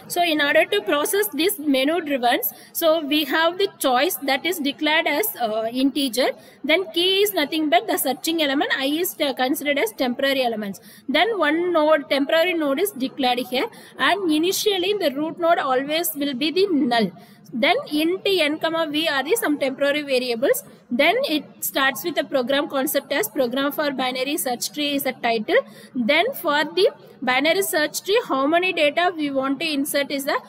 So in order to process this menu driven, so we have the choice that is declared as integer. Then key is nothing but the searching element. I is considered as temporary elements. Then one node, temporary node is declared here, and initially the root node always will be the null. Then int n comma v are the some temporary variables. Then it starts with a program concept as program for binary search tree is a title. Then for the binary search tree, how many data we want to insert is the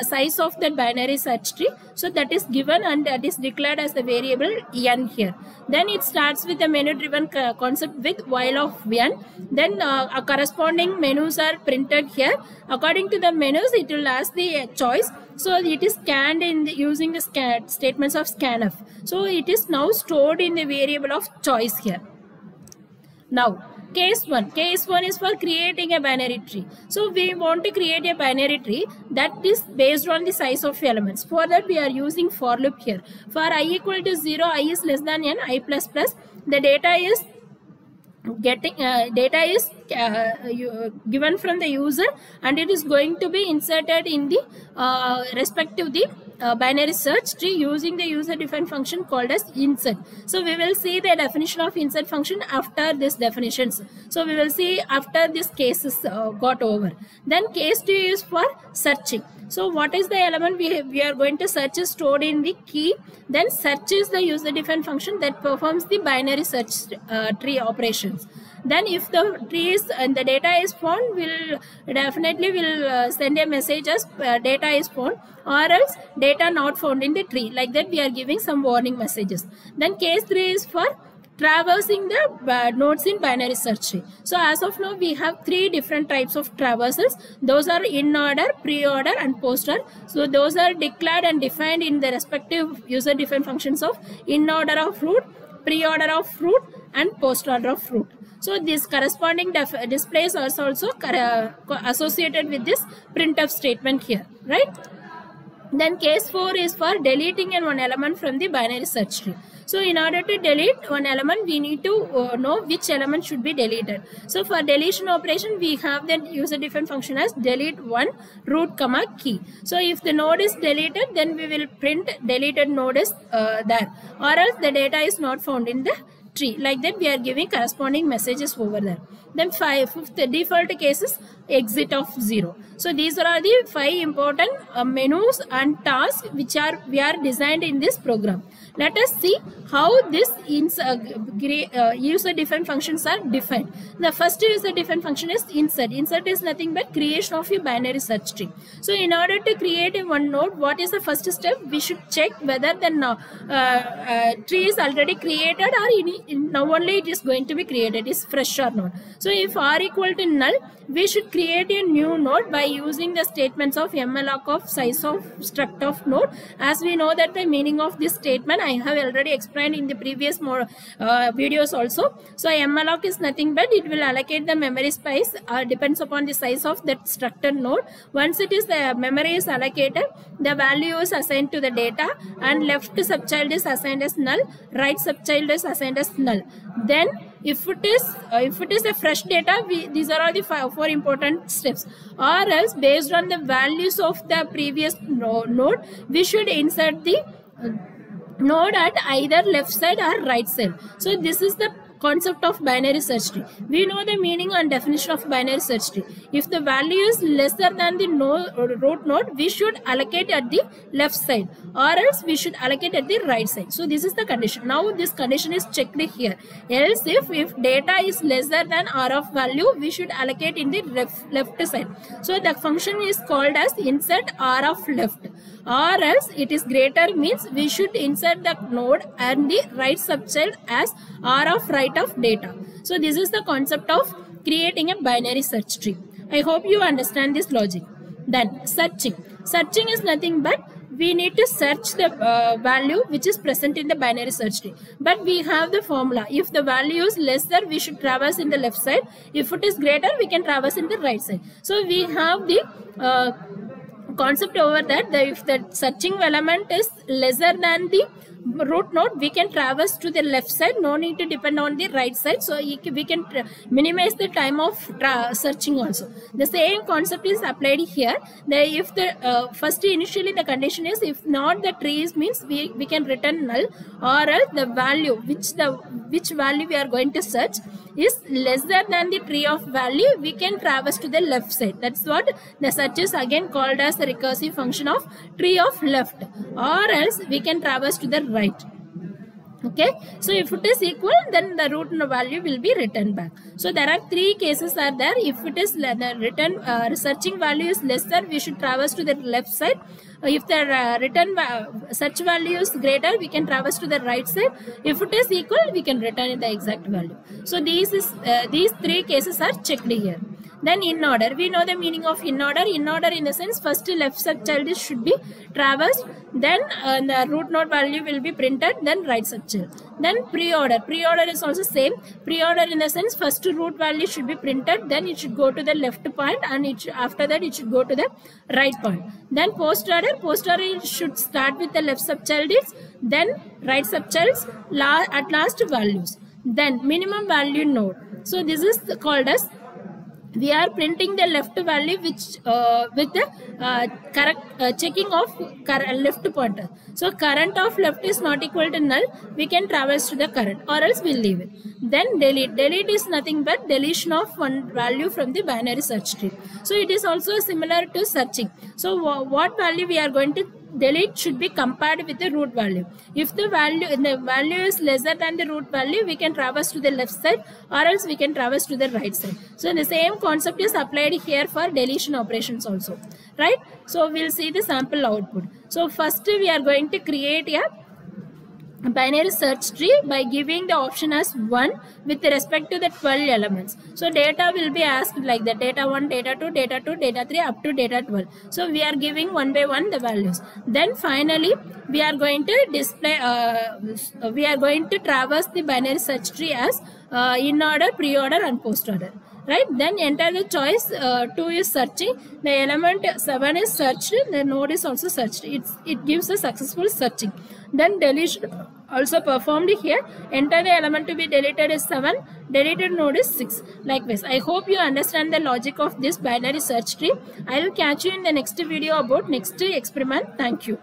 size of that binary search tree. So that is given and that is declared as the variable n here. Then it starts with a menu driven concept with while of n. Then corresponding menus are printed here. According to the menus, it will ask the choice. So it is scanned in using the statements of scanf. So it is now stored in the variable of choice here. Now case 1 is for creating a binary tree. So we want to create a binary tree that is based on the size of elements. For that we are using for loop here. For I equal to 0, I is less than n, I plus plus, the data is given from the user and it is going to be inserted in the respective the binary search tree using the user defined function called as insert. So we will see the definition of insert function after this definitions. So we will see after this cases got over. Then case 2 is for searching. So what is the element we are going to search is stored in the key. Then search is the user defined function that performs the binary search tree operations. Then if the tree is and the data is found, will send a message as data is found, or else data not found in the tree. Like that we are giving some warning messages. Then case 3 is for traversing the nodes in binary search tree. So as of now we have 3 different types of traversals. Those are in order, pre-order and post-order. So those are declared and defined in the respective user defined functions of in order of root, pre-order of root and post-order of root. So this corresponding displays are also associated with this printf statement here, right? Then case 4 is for deleting one element from the binary search tree. So in order to delete one element, we need to know which element should be deleted. So for deletion operation, we have the user defined function as delete one root comma key. So if the node is deleted, then we will print deleted node is there, or else the data is not found in the tree. Like that we are giving corresponding messages over there. Then fifth default case is exit of 0. So these are the 5 important menus and tasks which we are designed in this program. Let us see how this user defined functions are defined. The first user defined function is insert. Insert is nothing but creation of a binary search tree. So in order to create a one node, what is the first step? We should check whether the tree is already created or now only it is going to be created, is fresh or not. So if r equal to null, we should create a new node by using the statements of malloc of size of struct of node. As we know that the meaning of this statement I have already explained in the previous videos also. So malloc is nothing but it will allocate the memory space depends upon the size of that structured node. Once it is the memory is allocated, the value is assigned to the data and left subchild is assigned as null, right subchild is assigned as null. Then if it is a fresh data, these are all the 4 important steps. Or else based on the values of the previous node, we should insert the node at either left side or right side. So this is the concept of binary search tree. We know the meaning and definition of binary search tree. If the value is lesser than the root node, we should allocate at the left side, or else we should allocate at the right side. So this is the condition. Now this condition is checked here. Else if data is lesser than r of value, we should allocate in the left side. So the function is called as insert r of left. Or else it is greater means we should insert the node and the right subchild as r of right of data. So this is the concept of creating a binary search tree. I hope you understand this logic. Then searching. Searching is nothing but we need to search the value which is present in the binary search tree. But we have the formula. If the value is lesser, we should traverse in the left side. If it is greater, we can traverse in the right side. So we have the concept over that if the searching element is lesser than the root node, we can traverse to the left side, no need to depend on the right side. So we can minimize the time of searching also. The same concept is applied here. If the first initially the condition is, if not the trees means we can return null, or else the value which value we are going to search is lesser than the tree of value, we can traverse to the left side. That's what the search is again called as the recursive function of tree of left, or else we can traverse to the right. Okay, so if it is equal, then the root value will be returned back. So there are three cases are there. If it is the return searching value is lesser, we should traverse to the left side. If the return search value is greater, we can traverse to the right side. If it is equal, we can return the exact value. So these three cases are checked here. Then in order, we know the meaning of in order. In order in the sense, first left subchild should be traversed, then the root node value will be printed, then right subchild. Then pre-order. Pre-order is also same. Pre-order in the sense, first root value should be printed, then it should go to the left point, and after that it should go to the right point. Then post-order. Post-order should start with the left subchild, then right subchilds, at last values. Then minimum value node. So this is called as, we are printing the left value which with the correct checking of left pointer. So current of left is not equal to null, we can traverse to the current, or else we'll leave it. Then delete. Delete is nothing but deletion of one value from the binary search tree. So it is also similar to searching. So what value we are going to delete should be compared with the root value. If the value is lesser than the root value, we can traverse to the left side, or else we can traverse to the right side. So the same concept is applied here for deletion operations also, right? So we'll see the sample output. So first we are going to create a binary search tree by giving the option as 1 with respect to the 12 elements. So data will be asked like that: data 1, data 2, data 2, data 3 up to data 12. So we are giving one by one the values. Then finally we are going to display we are going to traverse the binary search tree as in order, pre-order and post-order. Right, then enter the choice. 2 is searching, the element 7 is searched, the node is also searched. It gives a successful searching. Then deletion also performed here. Enter the element to be deleted is 7, deleted node is 6. Likewise, I hope you understand the logic of this binary search tree. I will catch you in the next video about next experiment. Thank you.